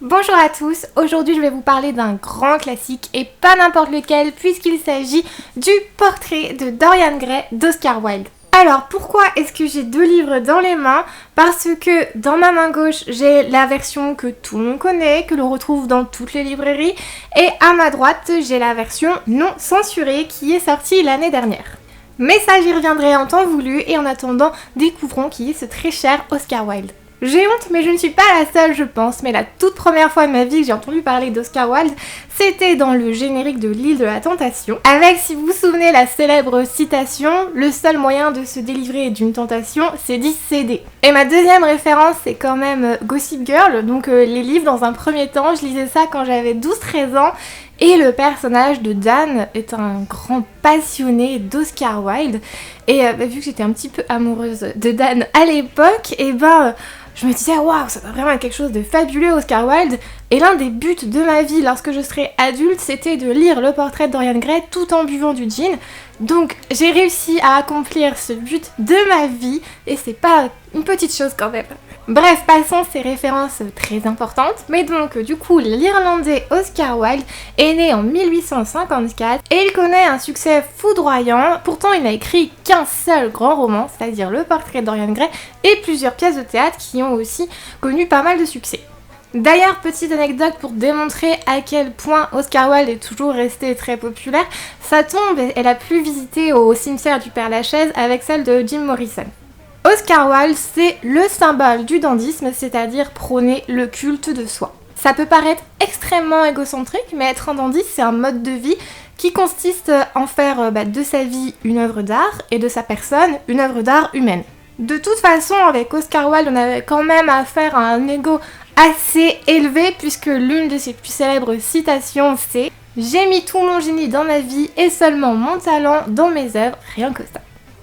Bonjour à tous, aujourd'hui je vais vous parler d'un grand classique et pas n'importe lequel puisqu'il s'agit du Portrait de Dorian Gray d'Oscar Wilde. Alors pourquoi est-ce que j'ai deux livres dans les mains? Parce que dans ma main gauche j'ai la version que tout le monde connaît, que l'on retrouve dans toutes les librairies, et à ma droite j'ai la version non censurée qui est sortie l'année dernière. Mais ça j'y reviendrai en temps voulu et en attendant découvrons qui est ce très cher Oscar Wilde. J'ai honte, mais je ne suis pas la seule, je pense, mais la toute première fois de ma vie que j'ai entendu parler d'Oscar Wilde, c'était dans le générique de l'Île de la Tentation, avec, si vous vous souvenez, la célèbre citation « Le seul moyen de se délivrer d'une tentation, c'est d'y céder ». Et ma deuxième référence, c'est quand même Gossip Girl, donc les livres, dans un premier temps, je lisais ça quand j'avais 12-13 ans, et le personnage de Dan est un grand passionné d'Oscar Wilde, et vu que j'étais un petit peu amoureuse de Dan à l'époque, je me disais, waouh, ça doit vraiment être quelque chose de fabuleux, Oscar Wilde. Et l'un des buts de ma vie lorsque je serai adulte, c'était de lire le portrait de Dorian Gray tout en buvant du gin. Donc j'ai réussi à accomplir ce but de ma vie, et c'est pas une petite chose quand même. Bref, passons ces références très importantes. Mais donc, du coup, l'Irlandais Oscar Wilde est né en 1854 et il connaît un succès foudroyant. Pourtant, il n'a écrit qu'un seul grand roman, c'est-à-dire Le Portrait de Dorian Gray, et plusieurs pièces de théâtre qui ont aussi connu pas mal de succès. D'ailleurs, petite anecdote pour démontrer à quel point Oscar Wilde est toujours resté très populaire, sa tombe est la plus visitée au cimetière du Père-Lachaise avec celle de Jim Morrison. Oscar Wilde, c'est le symbole du dandysme, c'est-à-dire prôner le culte de soi. Ça peut paraître extrêmement égocentrique, mais être un dandy, c'est un mode de vie qui consiste en faire de sa vie une œuvre d'art et de sa personne une œuvre d'art humaine. De toute façon, avec Oscar Wilde, on avait quand même affaire à un ego assez élevé, puisque l'une de ses plus célèbres citations, c'est « J'ai mis tout mon génie dans ma vie et seulement mon talent dans mes œuvres, rien que ça ».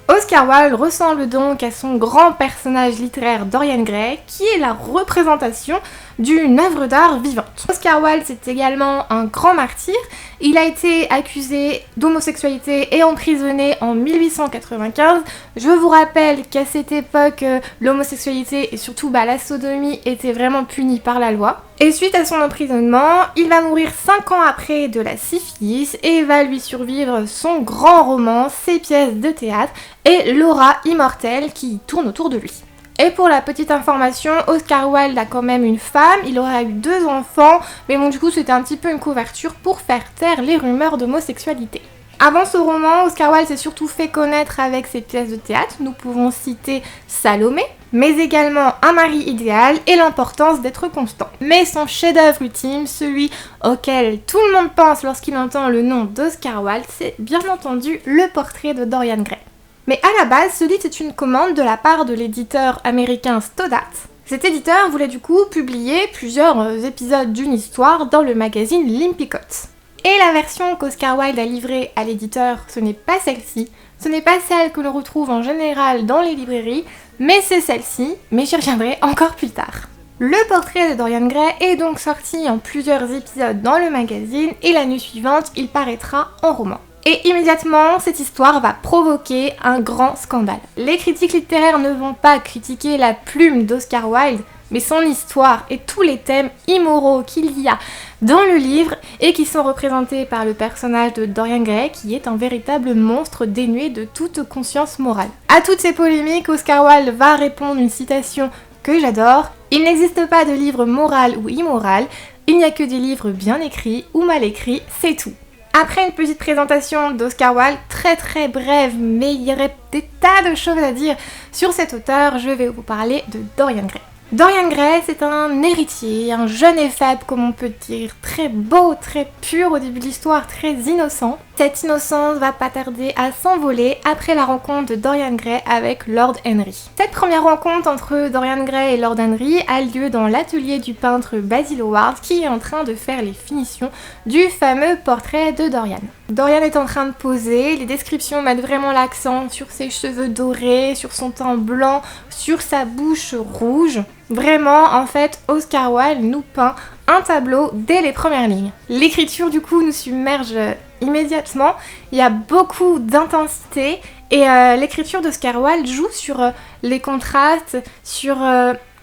Oscar Wilde ressemble donc à son grand personnage littéraire Dorian Gray, qui est la représentation d'une œuvre d'art vivante. Oscar Wilde, c'est également un grand martyr. Il a été accusé d'homosexualité et emprisonné en 1895. Je vous rappelle qu'à cette époque, l'homosexualité et surtout la sodomie étaient vraiment punies par la loi. Et suite à son emprisonnement, il va mourir 5 ans après de la syphilis et va lui survivre son grand roman, ses pièces de théâtre et l'aura immortelle qui tourne autour de lui. Et pour la petite information, Oscar Wilde a quand même une femme, il aura eu 2 enfants, mais bon du coup c'était un petit peu une couverture pour faire taire les rumeurs d'homosexualité. Avant ce roman, Oscar Wilde s'est surtout fait connaître avec ses pièces de théâtre. Nous pouvons citer Salomé, mais également Un mari idéal et L'importance d'être constant. Mais son chef-d'œuvre ultime, celui auquel tout le monde pense lorsqu'il entend le nom d'Oscar Wilde, c'est bien entendu Le Portrait de Dorian Gray. Mais à la base, ce livre est une commande de la part de l'éditeur américain Stoddart. Cet éditeur voulait du coup publier plusieurs épisodes d'une histoire dans le magazine Limpicott. Et la version qu'Oscar Wilde a livrée à l'éditeur, ce n'est pas celle-ci, ce n'est pas celle que l'on retrouve en général dans les librairies, mais c'est celle-ci, mais j'y reviendrai encore plus tard. Le Portrait de Dorian Gray est donc sorti en plusieurs épisodes dans le magazine et l'année suivante, il paraîtra en roman. Et immédiatement, cette histoire va provoquer un grand scandale. Les critiques littéraires ne vont pas critiquer la plume d'Oscar Wilde, mais son histoire et tous les thèmes immoraux qu'il y a dans le livre et qui sont représentés par le personnage de Dorian Gray qui est un véritable monstre dénué de toute conscience morale. À toutes ces polémiques, Oscar Wilde va répondre une citation que j'adore. Il n'existe pas de livre moral ou immoral, il n'y a que des livres bien écrits ou mal écrits, c'est tout. Après une petite présentation d'Oscar Wilde, très brève, mais il y aurait des tas de choses à dire sur cet auteur, je vais vous parler de Dorian Gray. Dorian Gray, c'est un héritier, un jeune et faible comme on peut dire, très beau, très pur au début de l'histoire, très innocent. Cette innocence va pas tarder à s'envoler après la rencontre de Dorian Gray avec Lord Henry. Cette première rencontre entre Dorian Gray et Lord Henry a lieu dans l'atelier du peintre Basil Hallward qui est en train de faire les finitions du fameux portrait de Dorian. Dorian est en train de poser, les descriptions mettent vraiment l'accent sur ses cheveux dorés, sur son teint blanc, sur sa bouche rouge. Vraiment, en fait, Oscar Wilde nous peint un tableau dès les premières lignes. L'écriture, du coup, nous submerge immédiatement. Il y a beaucoup d'intensité et l'écriture d'Oscar Wilde joue sur les contrastes, sur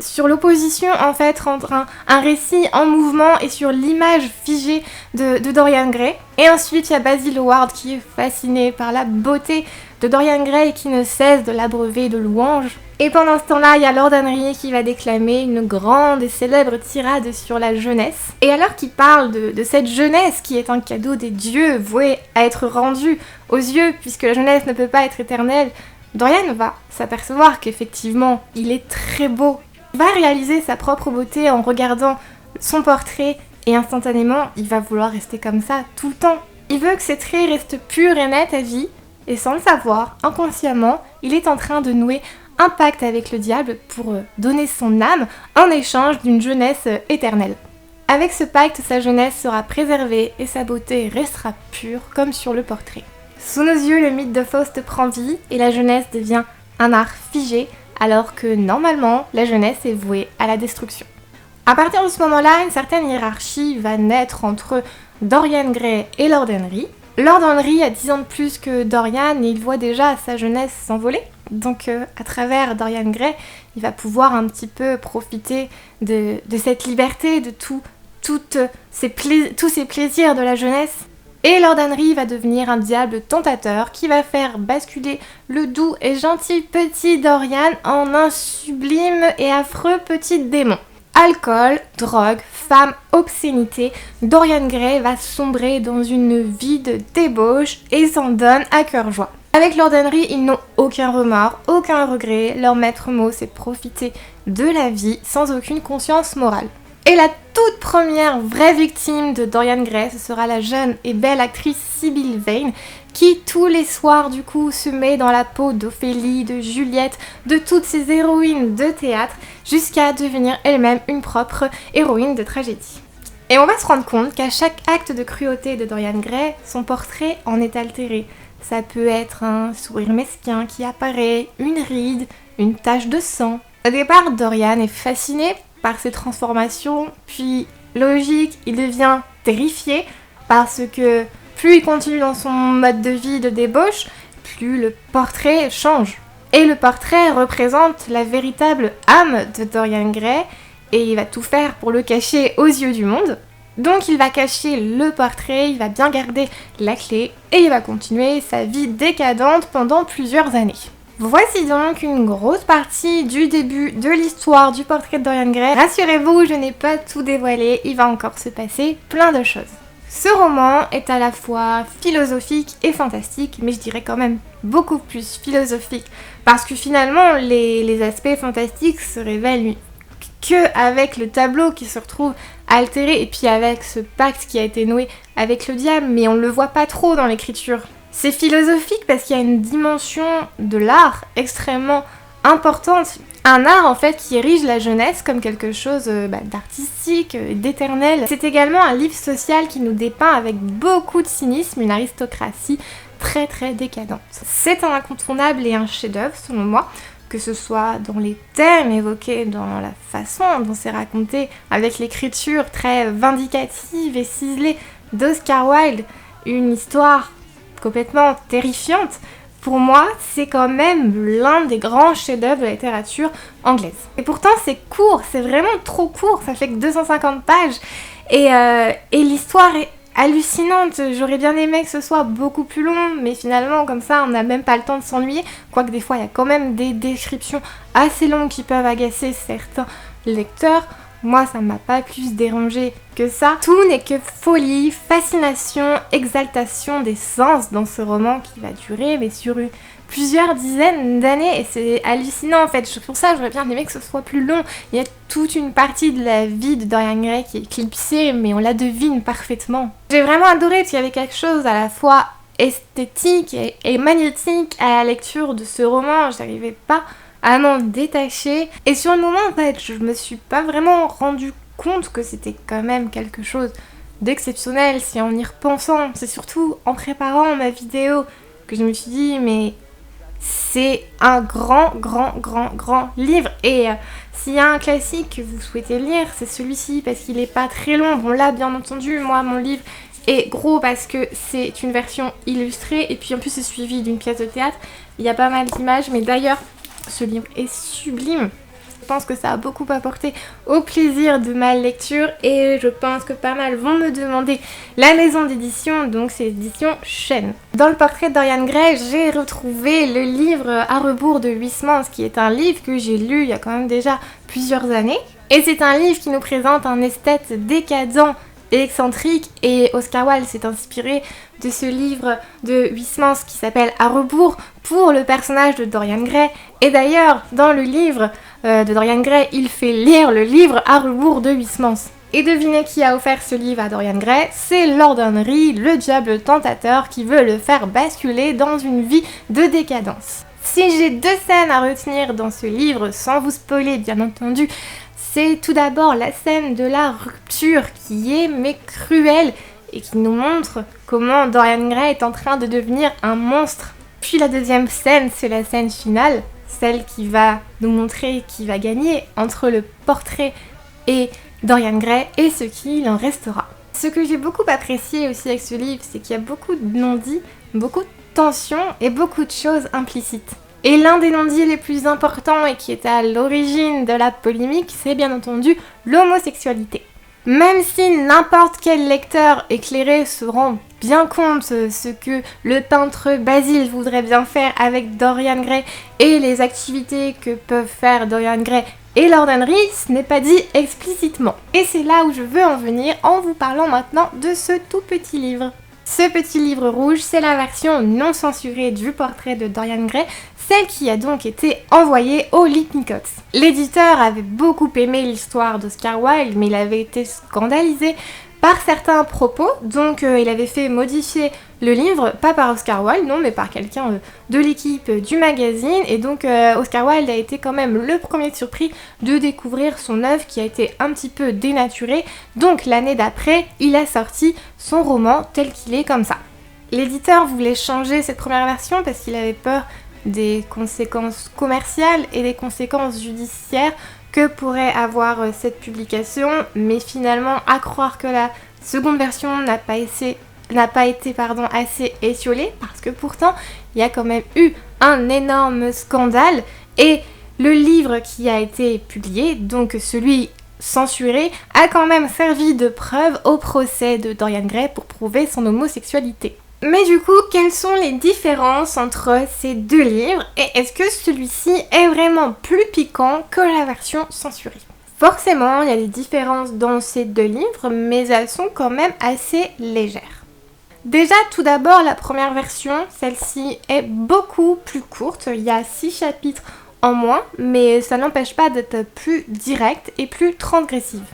sur l'opposition en fait entre un récit en mouvement et sur l'image figée de Dorian Gray. Et ensuite il y a Basil Hallward qui est fasciné par la beauté de Dorian Gray et qui ne cesse de l'abreuver de louanges. Et pendant ce temps-là, il y a Lord Henry qui va déclamer une grande et célèbre tirade sur la jeunesse. Et alors qu'il parle de cette jeunesse qui est un cadeau des dieux voué à être rendu aux yeux puisque la jeunesse ne peut pas être éternelle, Dorian va s'apercevoir qu'effectivement, il est très beau. Il va réaliser sa propre beauté en regardant son portrait et instantanément, il va vouloir rester comme ça tout le temps. Il veut que ses traits restent purs et nets à vie et sans le savoir, inconsciemment, il est en train de nouer un pacte avec le diable pour donner son âme en échange d'une jeunesse éternelle. Avec ce pacte, sa jeunesse sera préservée et sa beauté restera pure comme sur le portrait. Sous nos yeux, le mythe de Faust prend vie et la jeunesse devient un art figé alors que normalement, la jeunesse est vouée à la destruction. À partir de ce moment-là, une certaine hiérarchie va naître entre Dorian Gray et Lord Henry. Lord Henry a 10 ans de plus que Dorian et il voit déjà sa jeunesse s'envoler. Donc à travers Dorian Gray, il va pouvoir un petit peu profiter de cette liberté, de tous ces plaisirs de la jeunesse. Et Lord Henry va devenir un diable tentateur qui va faire basculer le doux et gentil petit Dorian en un sublime et affreux petit démon. Alcool, drogue, femme, obscénité, Dorian Gray va sombrer dans une vie de débauche et s'en donne à cœur joie. Avec Lord Henry, ils n'ont aucun remords, aucun regret, leur maître mot c'est profiter de la vie sans aucune conscience morale. Et la toute première vraie victime de Dorian Gray, ce sera la jeune et belle actrice Sybil Vane, qui tous les soirs du coup se met dans la peau d'Ophélie, de Juliette, de toutes ces héroïnes de théâtre, jusqu'à devenir elle-même une propre héroïne de tragédie. Et on va se rendre compte qu'à chaque acte de cruauté de Dorian Gray, son portrait en est altéré. Ça peut être un sourire mesquin qui apparaît, une ride, une tache de sang. Au départ, Dorian est fasciné par ces transformations, puis logique, il devient terrifié parce que plus il continue dans son mode de vie de débauche, plus le portrait change. Et le portrait représente la véritable âme de Dorian Gray et il va tout faire pour le cacher aux yeux du monde. Donc il va cacher le portrait, il va bien garder la clé et il va continuer sa vie décadente pendant plusieurs années. Voici donc une grosse partie du début de l'histoire du portrait de Dorian Gray. Rassurez-vous, je n'ai pas tout dévoilé, il va encore se passer plein de choses. Ce roman est à la fois philosophique et fantastique, mais je dirais quand même beaucoup plus philosophique, parce que finalement les aspects fantastiques se révèlent qu'avec le tableau qui se retrouve altéré, et puis avec ce pacte qui a été noué avec le diable, mais on ne le voit pas trop dans l'écriture. C'est philosophique parce qu'il y a une dimension de l'art extrêmement importante. Un art en fait qui érige la jeunesse comme quelque chose d'artistique, d'éternel. C'est également un livre social qui nous dépeint avec beaucoup de cynisme une aristocratie très très décadente. C'est un incontournable et un chef-d'œuvre selon moi, que ce soit dans les thèmes évoqués, dans la façon dont c'est raconté, avec l'écriture très vindicative et ciselée d'Oscar Wilde, une histoire complètement terrifiante. Pour moi, c'est quand même l'un des grands chefs-d'œuvre de la littérature anglaise. Et pourtant, c'est court, c'est vraiment trop court, ça fait que 250 pages. Et l'histoire est hallucinante. J'aurais bien aimé que ce soit beaucoup plus long, mais finalement, comme ça, on n'a même pas le temps de s'ennuyer. Quoique des fois, il y a quand même des descriptions assez longues qui peuvent agacer certains lecteurs. Moi, ça m'a pas plus dérangé que ça. Tout n'est que folie, fascination, exaltation des sens dans ce roman qui va durer mais sur plusieurs dizaines d'années et c'est hallucinant en fait. Pour ça, j'aurais bien aimé que ce soit plus long. Il y a toute une partie de la vie de Dorian Gray qui est éclipsée, mais on la devine parfaitement. J'ai vraiment adoré parce qu'il y avait quelque chose à la fois esthétique et magnétique à la lecture de ce roman. J'arrivais pas à m'en détacher. Et sur le moment, en fait, je me suis pas vraiment rendu compte que c'était quand même quelque chose d'exceptionnel si en y repensant. C'est surtout en préparant ma vidéo que je me suis dit, mais c'est un grand livre. Et s'il y a un classique que vous souhaitez lire, c'est celui-ci parce qu'il est pas très long. Bon là, bien entendu, moi, mon livre est gros parce que c'est une version illustrée et puis en plus c'est suivi d'une pièce de théâtre. Il y a pas mal d'images, mais d'ailleurs, ce livre est sublime. Je pense que ça a beaucoup apporté au plaisir de ma lecture et je pense que pas mal vont me demander la maison d'édition, donc c'est l'édition Chêne. Dans le portrait de Dorian Gray, j'ai retrouvé le livre À rebours de Huysmans, qui est un livre que j'ai lu il y a quand même déjà plusieurs années. Et c'est un livre qui nous présente un esthète décadent et excentrique, et Oscar Wilde s'est inspiré de ce livre de Huysmans qui s'appelle À rebours pour le personnage de Dorian Gray. Et d'ailleurs, dans le livre de Dorian Gray, il fait lire le livre À rebours de Huysmans. Et devinez qui a offert ce livre à Dorian Gray? C'est Lord Henry, le diable tentateur, qui veut le faire basculer dans une vie de décadence. Si j'ai 2 scènes à retenir dans ce livre, sans vous spoiler bien entendu, c'est tout d'abord la scène de la rupture qui est mais cruelle et qui nous montre comment Dorian Gray est en train de devenir un monstre. Puis la deuxième scène, c'est la scène finale, celle qui va nous montrer qui va gagner entre le portrait et Dorian Gray et ce qu'il en restera. Ce que j'ai beaucoup apprécié aussi avec ce livre, c'est qu'il y a beaucoup de non-dits, beaucoup de tensions et beaucoup de choses implicites. Et l'un des non-dits les plus importants et qui est à l'origine de la polémique, c'est bien entendu l'homosexualité. Même si n'importe quel lecteur éclairé se rend bien compte ce que le peintre Basil voudrait bien faire avec Dorian Gray et les activités que peuvent faire Dorian Gray et Lord Henry, ce n'est pas dit explicitement. Et c'est là où je veux en venir en vous parlant maintenant de ce tout petit livre. Ce petit livre rouge, c'est la version non censurée du portrait de Dorian Gray, celle qui a donc été envoyée au Lippincott. L'éditeur avait beaucoup aimé l'histoire d'Oscar Wilde, mais il avait été scandalisé par certains propos, donc il avait fait modifier le livre, pas par Oscar Wilde, non, mais par quelqu'un de l'équipe du magazine, et donc Oscar Wilde a été quand même le premier surpris de découvrir son œuvre qui a été un petit peu dénaturée, donc l'année d'après, il a sorti son roman tel qu'il est comme ça. L'éditeur voulait changer cette première version parce qu'il avait peur des conséquences commerciales et des conséquences judiciaires que pourrait avoir cette publication, mais finalement à croire que la seconde version n'a pas été assez étiolée, parce que pourtant il y a quand même eu un énorme scandale et le livre qui a été publié, donc celui censuré, a quand même servi de preuve au procès de Dorian Gray pour prouver son homosexualité. Mais du coup, quelles sont les différences entre ces 2 livres et est-ce que celui-ci est vraiment plus piquant que la version censurée? Forcément, il y a des différences dans ces 2 livres, mais elles sont quand même assez légères. Déjà, tout d'abord, la première version, celle-ci est beaucoup plus courte. Il y a 6 chapitres en moins, mais ça n'empêche pas d'être plus directe et plus transgressive.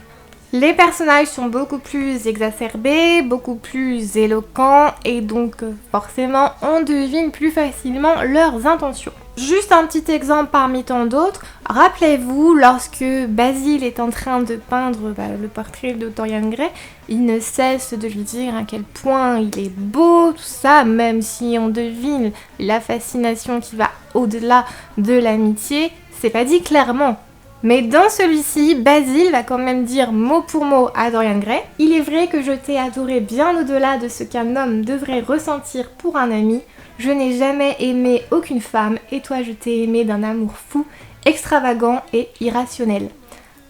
Les personnages sont beaucoup plus exacerbés, beaucoup plus éloquents et donc forcément on devine plus facilement leurs intentions. Juste un petit exemple parmi tant d'autres, rappelez-vous lorsque Basil est en train de peindre le portrait de Dorian Gray, il ne cesse de lui dire à quel point il est beau, tout ça, même si on devine la fascination qui va au-delà de l'amitié, c'est pas dit clairement. Mais dans celui-ci, Basil va quand même dire mot pour mot à Dorian Gray « Il est vrai que je t'ai adoré bien au-delà de ce qu'un homme devrait ressentir pour un ami. Je n'ai jamais aimé aucune femme et toi je t'ai aimé d'un amour fou, extravagant et irrationnel. »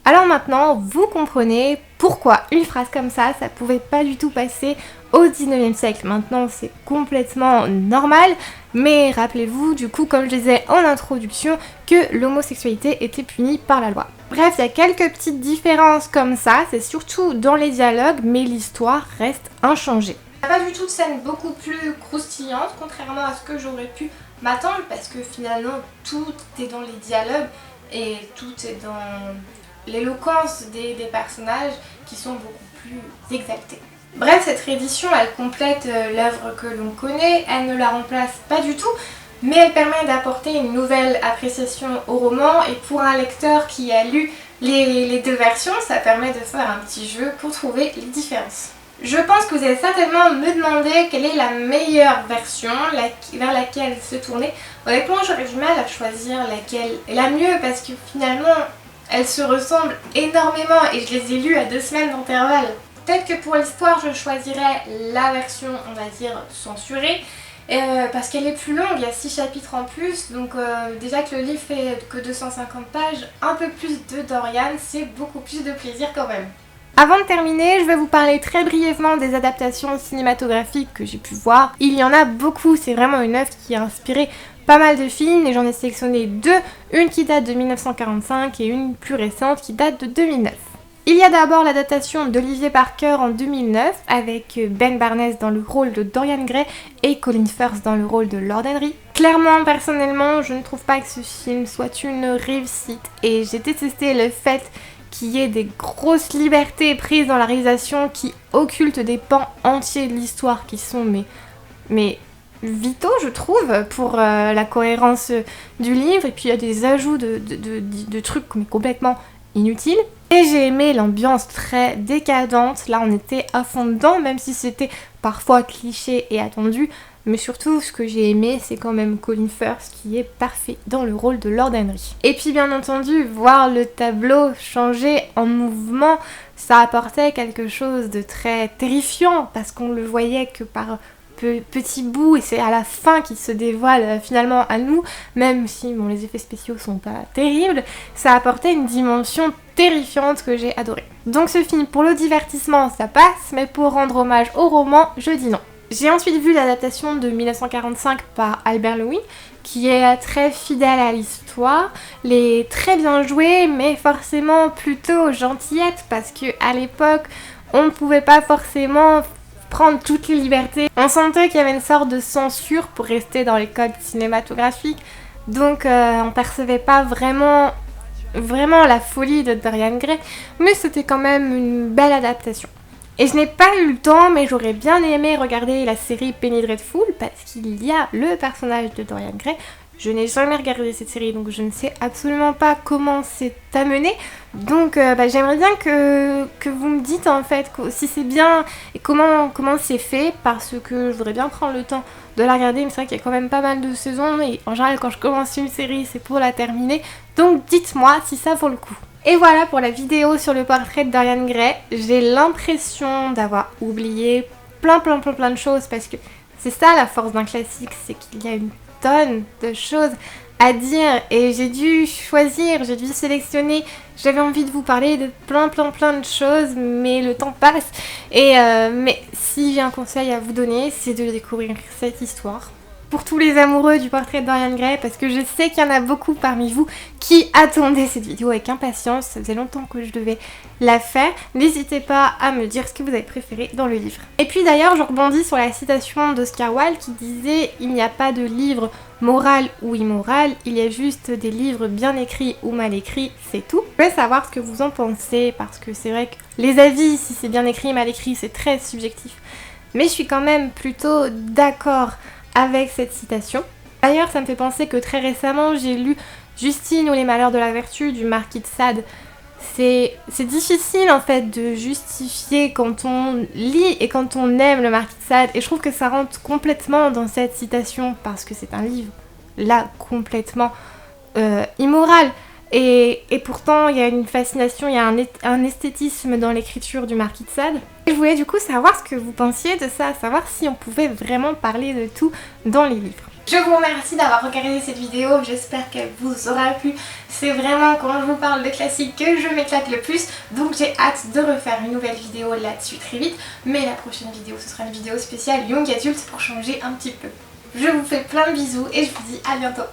Alors maintenant, vous comprenez pourquoi une phrase comme ça pouvait pas du tout passer au 19e siècle. Maintenant, c'est complètement normal, mais rappelez-vous, du coup, comme je disais en introduction, que l'homosexualité était punie par la loi. Bref, il y a quelques petites différences comme ça, c'est surtout dans les dialogues, mais l'histoire reste inchangée. Il n'y a pas du tout de scène beaucoup plus croustillante, contrairement à ce que j'aurais pu m'attendre, parce que finalement, tout est dans les dialogues et tout est dans l'éloquence des personnages qui sont beaucoup plus exaltés. Bref, cette réédition, elle complète l'œuvre que l'on connaît, elle ne la remplace pas du tout, mais elle permet d'apporter une nouvelle appréciation au roman et pour un lecteur qui a lu les 2 versions, ça permet de faire un petit jeu pour trouver les différences. Je pense que vous allez certainement me demander quelle est la meilleure version, vers laquelle se tourner. Honnêtement, j'aurais du mal à choisir laquelle est la mieux parce que finalement, elles se ressemblent énormément et je les ai lues à 2 semaines d'intervalle. Peut-être que pour l'histoire, je choisirais la version, on va dire, censurée. parce qu'elle est plus longue, il y a 6 chapitres en plus, donc déjà que le livre fait que 250 pages, un peu plus de Dorian, c'est beaucoup plus de plaisir quand même. Avant de terminer, je vais vous parler très brièvement des adaptations cinématographiques que j'ai pu voir. Il y en a beaucoup, c'est vraiment une œuvre qui a inspiré pas mal de films et j'en ai sélectionné deux, une qui date de 1945 et une plus récente qui date de 2009. Il y a d'abord l'adaptation d'Olivier Parker en 2009 avec Ben Barnes dans le rôle de Dorian Gray et Colin Firth dans le rôle de Lord Henry. Clairement, personnellement, je ne trouve pas que ce film soit une réussite et j'ai détesté le fait qu'il y ait des grosses libertés prises dans la réalisation qui occultent des pans entiers de l'histoire qui sont mais vitaux, je trouve, pour la cohérence du livre. Et puis il y a des ajouts de trucs complètement inutiles. Et j'ai aimé l'ambiance très décadente. Là, on était à fond dedans, même si c'était parfois cliché et attendu. Mais surtout, ce que j'ai aimé, c'est quand même Colin Firth qui est parfait dans le rôle de Lord Henry. Et puis, bien entendu, voir le tableau changer en mouvement, ça apportait quelque chose de très terrifiant parce qu'on le voyait que par petits bouts et c'est à la fin qu'il se dévoile finalement à nous, même si bon, les effets spéciaux sont pas terribles, ça apportait une dimension terrifiante que j'ai adorée. Donc ce film, pour le divertissement, ça passe, mais pour rendre hommage au roman, je dis non. J'ai ensuite vu l'adaptation de 1945 par Albert Lewin, qui est très fidèle à l'histoire, les très bien jouée, mais forcément plutôt gentillette, parce que à l'époque, on ne pouvait pas forcément prendre toutes les libertés. On sentait qu'il y avait une sorte de censure pour rester dans les codes cinématographiques, donc on percevait pas vraiment la folie de Dorian Gray, mais c'était quand même une belle adaptation. Et je n'ai pas eu le temps, mais j'aurais bien aimé regarder la série Penny Dreadful parce qu'il y a le personnage de Dorian Gray. Je n'ai jamais regardé cette série, donc je ne sais absolument pas comment c'est amené. Donc j'aimerais bien que vous me dites en fait si c'est bien et comment c'est fait, parce que je voudrais bien prendre le temps de la regarder. Mais c'est vrai qu'il y a quand même pas mal de saisons et en général quand je commence une série c'est pour la terminer. Donc dites-moi si ça vaut le coup. Et voilà pour la vidéo sur le portrait de Dorian Gray. J'ai l'impression d'avoir oublié plein de choses parce que c'est ça la force d'un classique, c'est qu'il y a une tonne de choses à dire et j'ai dû choisir, j'ai dû sélectionner. J'avais envie de vous parler de plein de choses, mais le temps passe. Et mais si j'ai un conseil à vous donner, c'est de découvrir cette histoire. Pour tous les amoureux du portrait de Dorian Gray, parce que je sais qu'il y en a beaucoup parmi vous qui attendaient cette vidéo avec impatience, ça faisait longtemps que je devais la faire. N'hésitez pas à me dire ce que vous avez préféré dans le livre. Et puis d'ailleurs, je rebondis sur la citation d'Oscar Wilde qui disait « Il n'y a pas de livre moral ou immoral, il y a juste des livres bien écrits ou mal écrits, c'est tout ». Je veux savoir ce que vous en pensez, parce que c'est vrai que les avis, si c'est bien écrit, mal écrit, c'est très subjectif. Mais je suis quand même plutôt d'accord avec cette citation. D'ailleurs, ça me fait penser que très récemment, j'ai lu Justine ou les malheurs de la vertu du marquis de Sade. C'est difficile en fait de justifier quand on lit et quand on aime le marquis de Sade, et je trouve que ça rentre complètement dans cette citation parce que c'est un livre là complètement immoral. Et pourtant, il y a une fascination, il y a un esthétisme dans l'écriture du marquis de Sade. Et je voulais du coup savoir ce que vous pensiez de ça, savoir si on pouvait vraiment parler de tout dans les livres. Je vous remercie d'avoir regardé cette vidéo, j'espère qu'elle vous aura plu. C'est vraiment quand je vous parle de classique que je m'éclate le plus, donc j'ai hâte de refaire une nouvelle vidéo là-dessus très vite. Mais la prochaine vidéo, ce sera une vidéo spéciale Young Adult pour changer un petit peu. Je vous fais plein de bisous et je vous dis à bientôt.